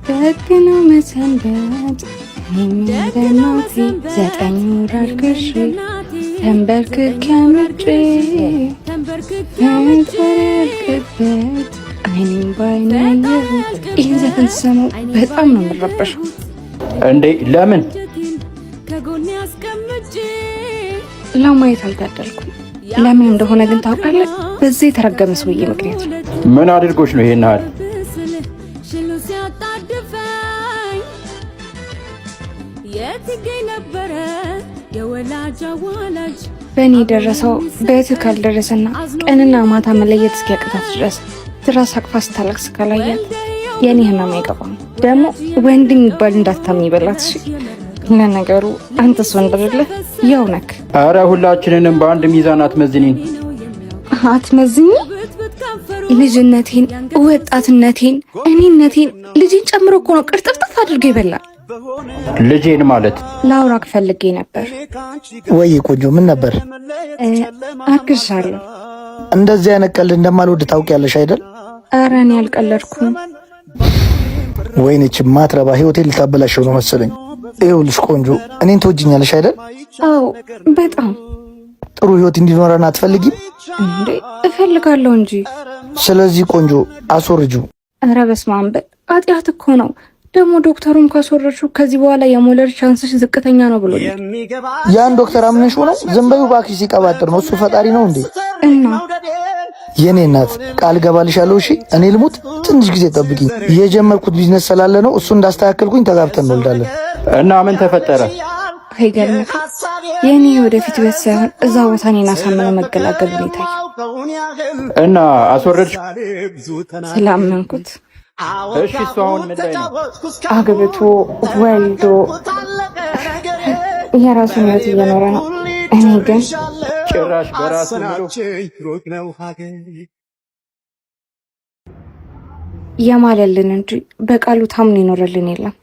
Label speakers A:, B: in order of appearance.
A: ደግኖ መሰንበት እንደናቴ 9 ወር አልቅሼ ተንበርክኬ አምጬ ተንበርክበት አይኔን ባይኔ ያየሁት። ይህን ዘፈን ስሰማው በጣም ነው የምረበሸው።
B: እንዴ ለምን?
A: ለማየት አልታደልኩም። ለምን እንደሆነ ግን ታውቃለህ? በዚህ የተረገመ ሰውዬ ምክንያት።
B: ምን አድርጎሽ ነው ይሄን ያህል?
A: በእኔ የደረሰው በእህትህ ካልደረሰና ቀንና ማታ መለየት እስኪያቅታት ድረስ ትራስ አቅፋ ስታለቅስ ካላያት የኔ ህመም አይገባም። ደግሞ ወንድ የሚባል እንዳታምኝ በላት። እሺ ለነገሩ አንተስ ወንድ አይደለህ? ያው ነክ።
B: አረ ሁላችንንም በአንድ ሚዛን አትመዝኒን።
A: አትመዝኝ? ልጅነቴን፣ ወጣትነቴን፣ እኔነቴን ልጅን ጨምሮ እኮ ነው ቅርጥፍጥፍ አድርጎ ይበላል።
B: ልጄን ማለት
A: ላውራክ ፈልጌ ነበር።
C: ወይ ቆንጆ፣ ምን ነበር?
A: አግሻለሁ።
C: እንደዚህ አይነት ቀልድ እንደማልወድ ታውቂያለሽ አይደል?
A: ኧረ እኔ አልቀለድኩም።
C: ወይኔች ማትረባ ህይወቴን ልታበላሸው ነው መሰለኝ። ይኸውልሽ ቆንጆ፣ እኔን ትወጂኛለሽ አይደል?
A: አዎ በጣም።
C: ጥሩ ህይወት እንዲኖረን አትፈልጊም
A: እንዴ? እፈልጋለሁ እንጂ።
C: ስለዚህ ቆንጆ አስወርጁ።
A: ኧረ በስመ አብ በል። ኃጢአት እኮ ነው ደግሞ። ዶክተሩም ካስወረድሽው ከዚህ በኋላ የመውለድ ቻንስሽ ዝቅተኛ ነው ብሎኛል።
C: ያን ዶክተር አምነሽ ሆነው ዝም በይው እባክሽ። ሲቀባጥር ነው እሱ ፈጣሪ ነው እንዴ?
A: እና
C: የኔ እናት ቃል ገባልሻለሁ። እሺ እኔ ልሙት፣ ትንሽ ጊዜ ጠብቂኝ። የጀመርኩት ቢዝነስ ስላለ ነው። እሱ እንዳስተካከልኩኝ ተጋብተን እንወልዳለን።
B: እና ምን ተፈጠረ?
A: አይገርምም? የኔ ወደፊት ቤት ሳይሆን እዛ ቦታ እኔን አሳምነው መገላገል ነው የታየው።
B: እና አስወረድሽ?
A: ስላመንኩት።
B: እሺ እሱ አሁን ምን ላይ ነው?
A: አግብቶ ወልዶ የራሱን ህይወት እየኖረ ነው። እኔ ግን
B: ጭራሽ በራሱ
A: የማለልን እንጂ በቃሉ ታምኖ ይኖረልን የለም።